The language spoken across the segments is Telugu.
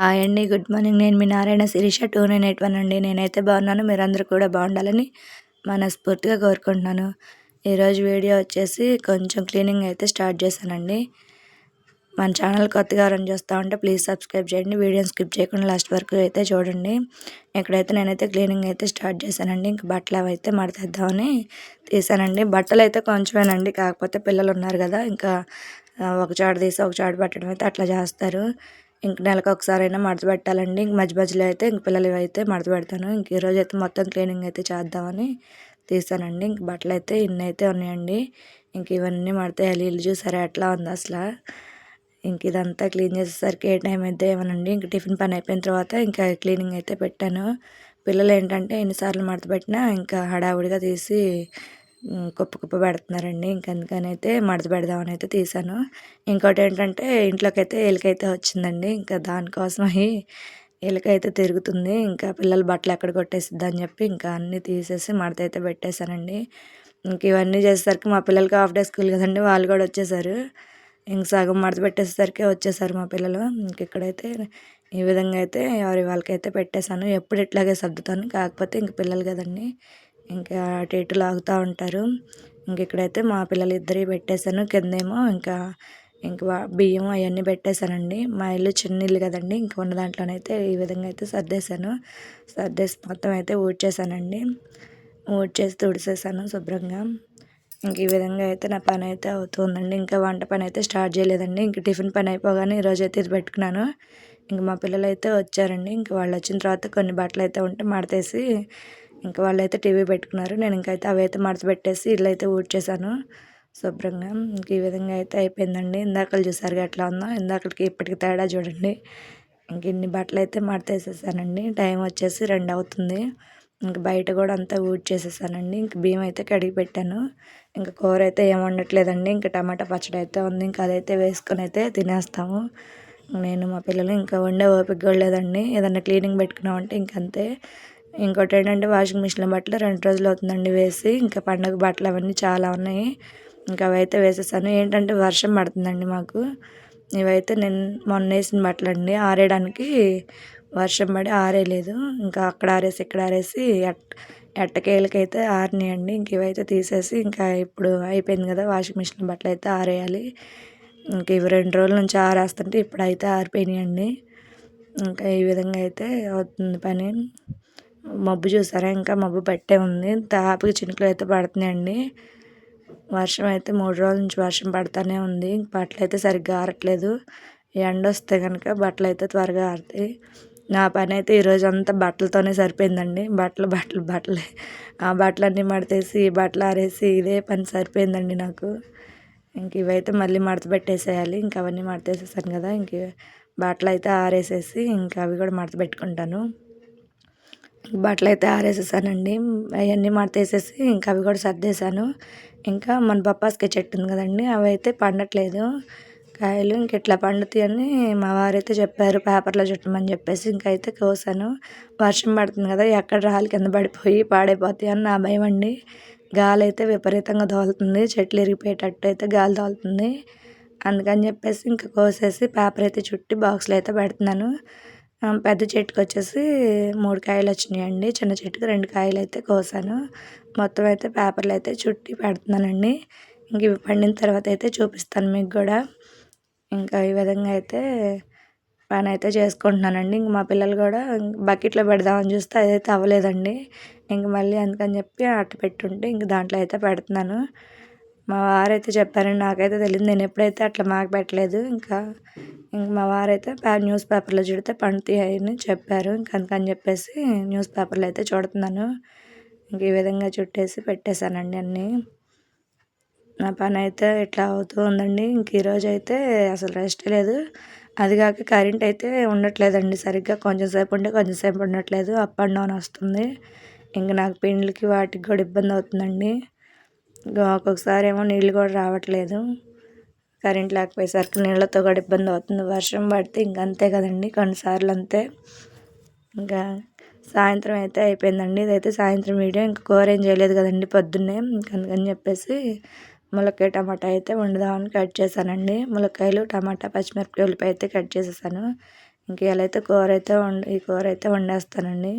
హాయ్ అండి. Good morning. నేను మీ నారాయణ శిరీష 2981 అండి. నేనైతే బాగున్నాను. మీరందరూ కూడా బాగుండాలని మనస్ఫూర్తిగా కోరుకుంటున్నాను. ఈరోజు వీడియో వచ్చేసి కొంచెం క్లీనింగ్ అయితే స్టార్ట్ చేశానండి. మన ఛానల్ కొత్తగా ఎవరైనా చూస్తా ఉంటే ప్లీజ్ సబ్స్క్రైబ్ చేయండి. వీడియోని స్కిప్ చేయకుండా లాస్ట్ వరకు అయితే చూడండి. ఇక్కడైతే నేనైతే క్లీనింగ్ అయితే స్టార్ట్ చేశానండి. ఇంక బట్టలు అవైతే మడతేద్దామని తీసానండి. బట్టలు అయితే కొంచెమేనండి, కాకపోతే పిల్లలు ఉన్నారు కదా, ఇంకా ఒక చాట తీసి ఒక చాట పెట్టడం అయితే అట్లా చేస్తారు. ఇంక నెలకు ఒకసారైనా మడత పెట్టాలండి. ఇంక మధ్య మధ్యలో అయితే ఇంక పిల్లలు అయితే మడత పెడతాను. ఇంక ఈరోజు అయితే మొత్తం క్లీనింగ్ అయితే చేద్దామని తీసానండి. ఇంక బట్టలు అయితే ఇన్ని అయితే ఉన్నాయండి. ఇంక ఇవన్నీ మడతేయాలి. ఇల్లు చూసారా ఎట్లా ఉంది అసలు. ఇంక ఇదంతా క్లీన్ చేసేసరికి ఏ టైం అయితే ఏమోనండి. ఇంక టిఫిన్ పని అయిపోయిన తర్వాత ఇంకా క్లీనింగ్ అయితే పెట్టాను. పిల్లలు ఏంటంటే ఎన్నిసార్లు మడత పెట్టినా ఇంకా హడావుడిగా తీసి కుప్ప కుప్ప పెడుతున్నారండి. ఇంక అందుకని అయితే మడత పెడదామని అయితే తీసాను. ఇంకోటి ఏంటంటే ఇంట్లోకైతే ఎలుకైతే వచ్చిందండి. ఇంకా దానికోసమని ఎలుకైతే తిరుగుతుంది. ఇంకా పిల్లల బట్టలు ఎక్కడ కొట్టేసిద్దని చెప్పి ఇంకా అన్నీ తీసేసి మడత అయితే పెట్టేశానండి. ఇంక ఇవన్నీ చేసేసరికి మా పిల్లలకి హాఫ్ డే స్కూల్ కదండి, వాళ్ళు కూడా వచ్చేసారు. ఇంక సగం మడత పెట్టేసరికి వచ్చేసారు మా పిల్లలు. ఇంక ఇక్కడైతే ఈ విధంగా అయితే ఎవరి వాళ్ళకైతే పెట్టేశాను. ఎప్పుడు ఇట్లాగే సర్దుతాను, కాకపోతే ఇంక పిల్లలు కదండి, ఇంకా అటు ఇటు లాగుతూ ఉంటారు. ఇంక ఇక్కడైతే మా పిల్లలు ఇద్దరివి పెట్టేశాను. కిందేమో ఇంకా బియ్యం అవన్నీ పెట్టేశానండి. మా ఇల్లు చిన్న ఇల్లు కదండి, ఇంక ఉన్న దాంట్లోనైతే ఈ విధంగా అయితే సర్దేశాను. సర్దేసి మొత్తం అయితే ఊడ్చేసానండి. ఊడ్చేసి తుడిసేసాను శుభ్రంగా. ఇంక ఈ విధంగా అయితే నా పని అయితే అవుతుందండి. ఇంకా వంట పని అయితే స్టార్ట్ చేయలేదండి. ఇంక టిఫిన్ పని అయిపోగానే ఈరోజైతే ఇది పెట్టుకున్నాను. ఇంక మా పిల్లలు అయితే వచ్చారండి. ఇంక వాళ్ళు వచ్చిన తర్వాత కొన్ని బట్టలు అయితే ఉంటే మడతేసి ఇంకా వాళ్ళైతే టీవీ పెట్టుకున్నారు. నేను ఇంకైతే అవైతే మడత పెట్టేసి ఇల్లు అయితే ఊడ్చేసాను శుభ్రంగా. ఇంక ఈ విధంగా అయితే అయిపోయిందండి. ఇందాకలు చూసారుగా ఎట్లా ఉందో, ఇందాకలకి ఇప్పటికి తేడా చూడండి. ఇంక ఇన్ని బట్టలు అయితే మడతేసేసానండి. టైం వచ్చేసి 2 అవుతుంది. ఇంక బయట కూడా అంతా ఊడ్చేసేసానండి. ఇంక బియ్యం అయితే కడిగి పెట్టాను. ఇంక కూర అయితే ఏం వండట్లేదండి. ఇంక టమాటా పచ్చడి అయితే ఉంది. ఇంక అదైతే వేసుకొని అయితే తినేస్తాము. నేను మా పిల్లలు ఇంకా వండే ఓపిక కూడా లేదండి. ఏదన్నా క్లీనింగ్ పెట్టుకున్నామంటే ఇంకంతే. ఇంకోటి ఏంటంటే వాషింగ్ మిషన్లో బట్టలు 2 రోజులు అవుతుందండి వేసి. ఇంకా పండగ బట్టలు అవన్నీ చాలా ఉన్నాయి. ఇంకా అవైతే వేసేసాను. ఏంటంటే వర్షం పడుతుందండి మాకు. ఇవైతే నేను మొన్న వేసిన బట్టలండి, ఆరేయడానికి వర్షం పడి ఆరేయలేదు. ఇంకా అక్కడ ఆరేసి ఇక్కడ ఆరేసి ఎట్టకేలకైతే ఆరినాయండి. ఇంక ఇవైతే తీసేసి ఇంకా ఇప్పుడు అయిపోయింది కదా, వాషింగ్ మిషన్ బట్టలు అయితే ఆరేయాలి. ఇంక ఇవి 2 రోజుల నుంచి ఆరేస్తుంటే ఇప్పుడైతే ఆరిపోయినాయండి. ఇంకా ఈ విధంగా అయితే అవుతుంది పని. మబ్బు చూసారా, ఇంకా మబ్బు పట్టే ఉంది. తాపకి చినుకులు అయితే పడుతున్నాయండి. వర్షం అయితే 3 రోజుల నుంచి వర్షం పడుతూనే ఉంది. బట్టలు అయితే సరిగ్గా ఆరట్లేదు. ఎండ వస్తే కనుక బట్టలు అయితే త్వరగా ఆరుతాయి. నా పని అయితే ఈరోజు అంతా బట్టలతోనే సరిపోయిందండి. బట్టలు బట్టలు బట్టలే. ఆ బట్టలన్నీ మడతేసి ఈ బట్టలు ఆరేసి ఇదే పని సరిపోయిందండి నాకు. ఇంక ఇవైతే మళ్ళీ మడత పెట్టేసేయాలి. ఇంక అవన్నీ మడతేసేసాను కదా, ఇంక బట్టలు అయితే ఆరేసేసి ఇంకా అవి కూడా మడత పెట్టుకుంటాను. బట్టలు అయితే ఆరేసేసానండి. అవన్నీ మడతేసేసి ఇంకా అవి కూడా సర్దేశాను. ఇంకా మన బొప్పాస్కాయ చెట్టు ఉంది కదండి, అవి అయితే పండట్లేదు కాయలు. ఇంక ఇట్లా పండుతాయని మా వారైతే చెప్పారు పేపర్లో చుట్టమని చెప్పేసి. ఇంకైతే కోసాను. వర్షం పడుతుంది కదా, ఎక్కడ రాళ్ళు కింద పడిపోయి పాడైపోతాయి అని నా భయం అండి. గాలి అయితే విపరీతంగా తోలుతుంది. చెట్లు ఇరిగిపోయేటట్టు అయితే గాలి తోలుతుంది. అందుకని చెప్పేసి ఇంకా కోసేసి పేపర్ అయితే చుట్టి బాక్స్లో అయితే పెడుతున్నాను. పెద్ద చెట్టుకి వచ్చేసి 3 కాయలు వచ్చినాయండి. చిన్న చెట్టుకి 2 కాయలు అయితే కోసాను. మొత్తం అయితే పేపర్లు అయితే చుట్టి పెడుతున్నానండి. ఇంక ఇవి పండిన తర్వాత అయితే చూపిస్తాను మీకు కూడా. ఇంకా ఈ విధంగా అయితే పని అయితే చేసుకుంటున్నానండి. ఇంక మా పిల్లలు కూడా బకెట్లో పెడదామని చూస్తే అదైతే అవ్వలేదండి. ఇంక మళ్ళీ అందుకని చెప్పి అట్ట పెట్టుంటే ఇంక దాంట్లో అయితే పెడుతున్నాను. మా వారైతే చెప్పారండి, నాకైతే తెలియదు, నేను ఎప్పుడైతే అట్లా మాకు పెట్టలేదు. ఇంక మా వారైతే న్యూస్ పేపర్లో చుడితే పండుతాయని చెప్పారు. ఇంక అందుకని చెప్పేసి న్యూస్ పేపర్లో అయితే చూడుతున్నాను. ఇంక ఈ విధంగా చుట్టేసి పెట్టేశానండి అన్నీ. నా పని అయితే ఇట్లా అవుతూ ఉందండి. ఇంక ఈరోజు అయితే అసలు రెస్ట్ లేదు. అదిగాక కరెంట్ అయితే ఉండట్లేదండి సరిగ్గా. కొంచెం సేపు ఉంటే కొంచెం సేపు ఉండట్లేదు. అప్ అండ్ డౌన్ వస్తుంది. ఇంక నాకు పెండ్లకి వాటికి కూడా ఇబ్బంది అవుతుందండి. ఒక్కొక్కసారి ఏమో నీళ్ళు కూడా రావట్లేదు. కరెంట్ లేకపోయేసరికి నీళ్ళతో కూడా ఇబ్బంది అవుతుంది. వర్షం పడితే ఇంక అంతే కదండి, కొన్నిసార్లు అంతే. ఇంకా సాయంత్రం అయితే అయిపోయిందండి. ఇదైతే సాయంత్రం వీడియో. ఇంక కూర ఏం చేయలేదు కదండి పొద్దున్నే. అందుకని చెప్పేసి ములక్కాయ టమాటా అయితే వండుదామని కట్ చేశానండి. ములక్కాయలు, టమాటా, పచ్చిమిరపకాయ, ఉల్లిపాయ అయితే కట్ చేసేసాను. ఇంక ఇవాళైతే ఈ కూర అయితే వండేస్తానండి.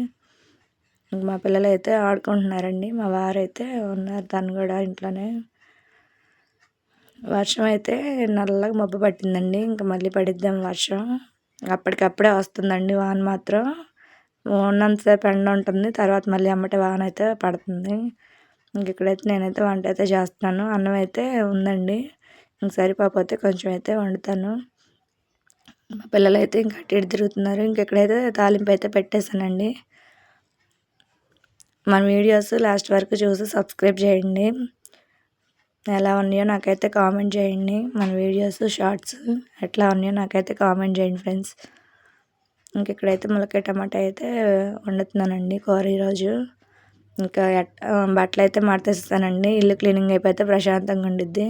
మా పిల్లలు అయితే ఆడుకుంటున్నారండి. మా వారైతే ఉన్నారు, తను కూడా ఇంట్లోనే. వర్షం అయితే నల్లగా మబ్బు పట్టిందండి. ఇంక మళ్ళీ పడిద్దాం వర్షం. అప్పటికప్పుడే వస్తుందండి వాన మాత్రం. ఉన్నంతసేపు ఎండ ఉంటుంది, తర్వాత మళ్ళీ ఎమ్మటే వాన అయితే పడుతుంది. ఇంక ఇక్కడైతే నేనైతే వంట అయితే చేస్తున్నాను. అన్నం అయితే ఉందండి, ఇంక సరిపోతే కొంచెం అయితే వండుతాను. మా పిల్లలు అయితే ఇంకా అటు ఇటు తిరుగుతున్నారు. ఇంక ఇక్కడైతే తాలింపు అయితే పెట్టేశానండి. మన వీడియోస్ లాస్ట్ వరకు చూసి సబ్స్క్రైబ్ చేయండి. ఎలా ఉన్నాయో నాకైతే కామెంట్ చేయండి. మన వీడియోస్ షార్ట్స్ ఎట్లా ఉన్నాయో నాకైతే కామెంట్ చేయండి ఫ్రెండ్స్. ఇంక ఇక్కడైతే ములక్కాయ టమాటా అయితే వండుతున్నానండి కూర ఈరోజు. ఇంకా బట్టలు అయితే మడతేస్తానండి. ఇల్లు క్లీనింగ్ అయిపోతే ప్రశాంతంగా ఉండిద్ది.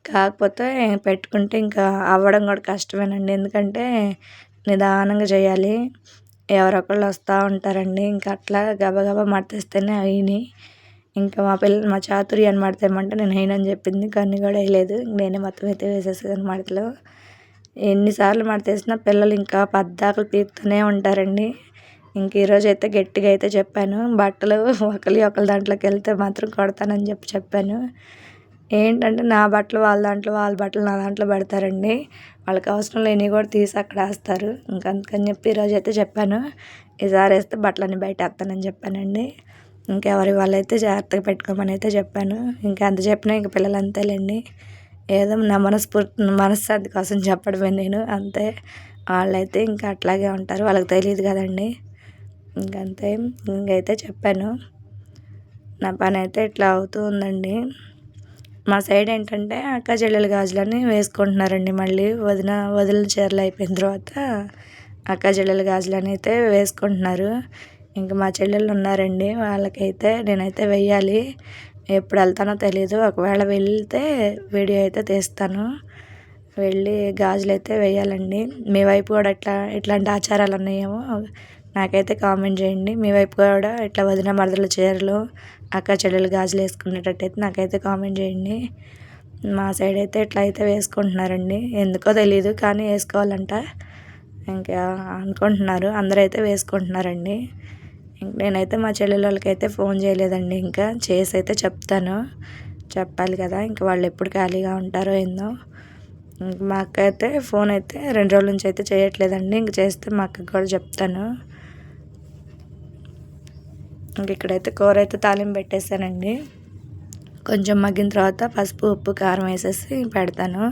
కాకపోతే పెట్టుకుంటే ఇంకా అవ్వడం కూడా కష్టమేనండి. ఎందుకంటే నిదానంగా చేయాలి, ఎవరొకళ్ళు వస్తూ ఉంటారండి. ఇంకా అట్లా గబగబా మడతేస్తేనే అయినాయి. ఇంకా మా చాతుర్యాన్ని మడతేయమంటే నేను వేయనని చెప్పింది, కానీ కూడా వేయలేదు. నేనే మొత్తం అయితే వేసేసాను మడతలు. ఎన్నిసార్లు మడతేసినా పిల్లలు ఇంకా పద్దాకలు పీకుతూనే ఉంటారండి. ఇంక ఈరోజు అయితే గట్టిగా అయితే చెప్పాను, బట్టలు ఒకరి దాంట్లోకి వెళ్తే మాత్రం కొడతానని చెప్పాను. ఏంటంటే నా బట్టలు వాళ్ళ దాంట్లో, వాళ్ళ బట్టలు నా దాంట్లో పెడతారండి. వాళ్ళకి అవసరం లేనివి కూడా తీసి అక్కడ వేస్తారు. ఇంక అందుకని చెప్పి ఈరోజు అయితే చెప్పాను, ఈసారి వేస్తే బట్టలన్నీ బయట వేస్తానని చెప్పానండి. ఇంకెవరి వాళ్ళైతే జాగ్రత్తగా పెట్టుకోమని అయితే చెప్పాను. ఇంకా ఎంత చెప్పినా ఇంక పిల్లలు అంతేలేండి. ఏదో నా మనశ్శాంతి కోసం చెప్పడమే నేను, అంతే. వాళ్ళైతే ఇంకా అట్లాగే ఉంటారు, వాళ్ళకి తెలియదు కదండి. ఇంకంతే. ఇంకైతే చెప్పాను, నా పని అయితే ఇట్లా అవుతూ ఉందండి. మా సైడ్ ఏంటంటే అక్క చెల్లెలు గాజులని వేసుకుంటున్నారండి. మళ్ళీ వదిలిన చీరలు అయిపోయిన తర్వాత అక్క చెల్లెలు గాజులని అయితే వేసుకుంటున్నారు. ఇంక మా చెల్లెళ్ళు ఉన్నారండి, వాళ్ళకైతే నేనైతే వెయ్యాలి. ఎప్పుడు వెళ్తానో తెలీదు. ఒకవేళ వెళ్తే వీడియో అయితే తీస్తాను. వెళ్ళి గాజులు అయితే వేయాలండి. మీ వైపు కూడా ఇట్లాంటి ఆచారాలు ఉన్నాయేమో నాకైతే కామెంట్ చేయండి. మీ వైపు కూడా ఇట్లా వదిన మరదల చీరలు, అక్క చెల్లెలు గాజులు వేసుకునేటట్టయితే నాకైతే కామెంట్ చేయండి. మా సైడ్ అయితే ఇట్లా అయితే వేసుకుంటున్నారండి. ఎందుకో తెలీదు, కానీ వేసుకోవాలంట. ఇంకా అనుకుంటున్నారు, అందరూ అయితే వేసుకుంటున్నారండి. నేనైతే మా చెల్లెల వాళ్ళకైతే ఫోన్ చేయలేదండి. ఇంకా చేసి అయితే చెప్తాను, చెప్పాలి కదా. ఇంకా వాళ్ళు ఎప్పుడు ఖాళీగా ఉంటారో ఏందో. మా అక్క అయితే ఫోన్ అయితే 2 రోజుల నుంచి అయితే చేయట్లేదండి. ఇంక చేస్తే మా అక్కకి కూడా చెప్తాను. ఇంక ఇక్కడైతే కూర అయితే తాలింపు పెట్టేశానండి. కొంచెం మగ్గిన తర్వాత పసుపు, ఉప్పు, కారం వేసేసి పెడతాను.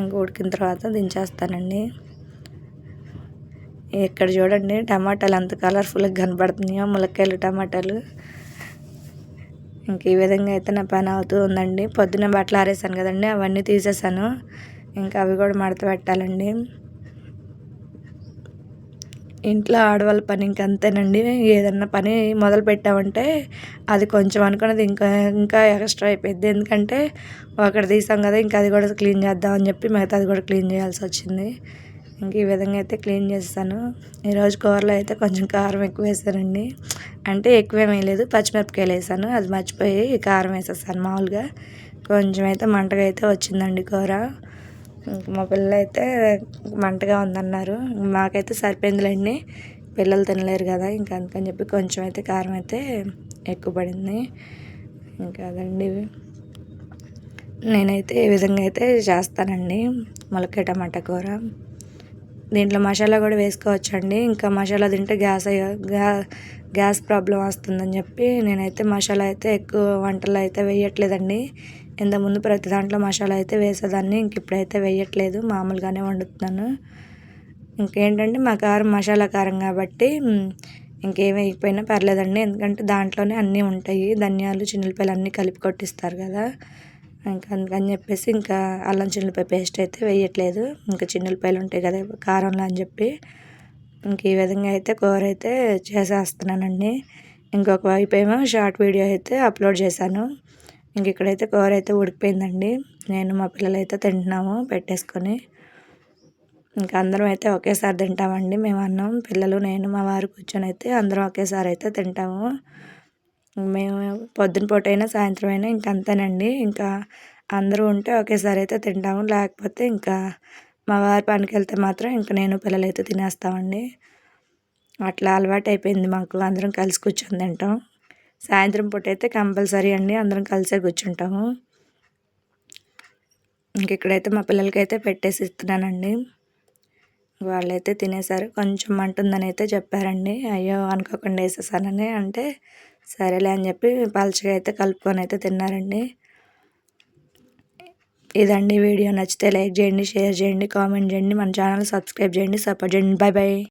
ఇంక ఉడికిన తర్వాత దించేస్తానండి. ఇక్కడ చూడండి టమాటాలు ఎంత కలర్ఫుల్గా కనబడుతున్నాయో, ములక్కాయలు టమాటాలు. ఇంక ఈ విధంగా అయితే నా పని అవుతూ ఉందండి. పొద్దున్న బట్టలు ఆరేసాను కదండి, అవన్నీ తీసేసాను. ఇంకా అవి కూడా మడత పెట్టాలండి. ఇంట్లో ఆడవాళ్ళ పని ఇంకంతేనండి. ఏదన్నా పని మొదలు పెట్టామంటే అది కొంచెం అనుకున్నది ఇంకా ఇంకా ఎక్స్ట్రా అయిపోయింది. ఎందుకంటే ఒకటి తీసాం కదా, ఇంకా అది కూడా క్లీన్ చేద్దామని చెప్పి మిగతాది కూడా క్లీన్ చేయాల్సి వచ్చింది. ఇంక ఈ విధంగా అయితే క్లీన్ చేస్తాను. ఈరోజు కూరలో అయితే కొంచెం కారం ఎక్కువ వేసానండి. అంటే ఎక్కువేం వేయలేదు, పచ్చిమిరపకాయలు వేసాను, అది మర్చిపోయి కారం వేసేసాను మామూలుగా. కొంచెం అయితే మంటగా అయితే వచ్చిందండి కూర. మా పిల్లలు అయితే మంటగా ఉందన్నారు. మాకైతే సరిపోయిందిలేండి, పిల్లలు తినలేరు కదా, ఇంకా అందుకని చెప్పి కొంచెం అయితే కారం అయితే ఎక్కువ పడింది. ఇంకా అదండి, నేనైతే ఈ విధంగా అయితే చేస్తానండి ములక్కాయ టమాటా కూర. దీంట్లో మసాలా కూడా వేసుకోవచ్చండి. ఇంకా మసాలా తింటే గ్యాస్ ప్రాబ్లం వస్తుందని చెప్పి నేనైతే మసాలా అయితే ఎక్కువ వంటల్లో అయితే వేయట్లేదండి. ఇంతకుముందు ప్రతి దాంట్లో మసాలా అయితే వేసేదాన్ని, ఇంక ఇప్పుడైతే వేయట్లేదు, మామూలుగానే వండుతున్నాను. ఇంకేంటంటే మా కారం మసాలా కారం కాబట్టి ఇంకేం వేయకపోయినా పర్లేదండి. ఎందుకంటే దాంట్లోనే అన్నీ ఉంటాయి, ధనియాలు, చిన్నులపాయలు అన్నీ కలిపి కొట్టిస్తారు కదా. ఇంకా అందుకని చెప్పేసి ఇంకా అల్లం చిన్నులపాయ పేస్ట్ అయితే వేయట్లేదు. ఇంకా చిన్నులపాయలు ఉంటాయి కదా కారంలో అని చెప్పి ఇంక ఈ విధంగా అయితే కూర అయితే చేసేస్తున్నానండి. ఇంకొక వైపు ఏమో షార్ట్ వీడియో అయితే అప్లోడ్ చేశాను. ఇంక ఇక్కడైతే కూర అయితే ఉడికిపోయిందండి. నేను మా పిల్లలు అయితే తింటున్నాము పెట్టేసుకొని. ఇంకా అందరం అయితే ఒకేసారి తింటామండి మేము అన్నం. పిల్లలు, నేను, మా వారు కూర్చొని అయితే అందరం ఒకేసారి అయితే తింటాము. మేము పొద్దున పూట అయినా సాయంత్రం అయినా ఇంక అంతేనండి. ఇంకా అందరూ ఉంటే ఒకేసారి అయితే తింటాము, లేకపోతే ఇంకా మా వారు పనికెళ్తే మాత్రం ఇంక నేను పిల్లలైతే తినేస్తామండి. అట్లా అలవాటు అయిపోయింది మాకు, అందరం కలిసి కూర్చొని తింటాం. సాయంత్రం పూట అయితే కంపల్సరీ అండి, అందరం కలిసే కూర్చుంటాము. ఇంక ఇక్కడైతే మా పిల్లలకైతే పెట్టేసి ఇస్తున్నానండి. వాళ్ళైతే తినేసారు. కొంచెం మంటుందని అయితే చెప్పారండి. అయ్యో అనుకోకుండా వేసేసానని అంటే సరేలే అని చెప్పి పలచగా అయితే కలుపుకొని అయితే తిన్నారండి. ఇదండి వీడియో. నచ్చితే లైక్ చేయండి, షేర్ చేయండి, కామెంట్ చేయండి, మన ఛానల్ సబ్స్క్రైబ్ చేయండి, సపోర్ట్ చేయండి. Bye bye.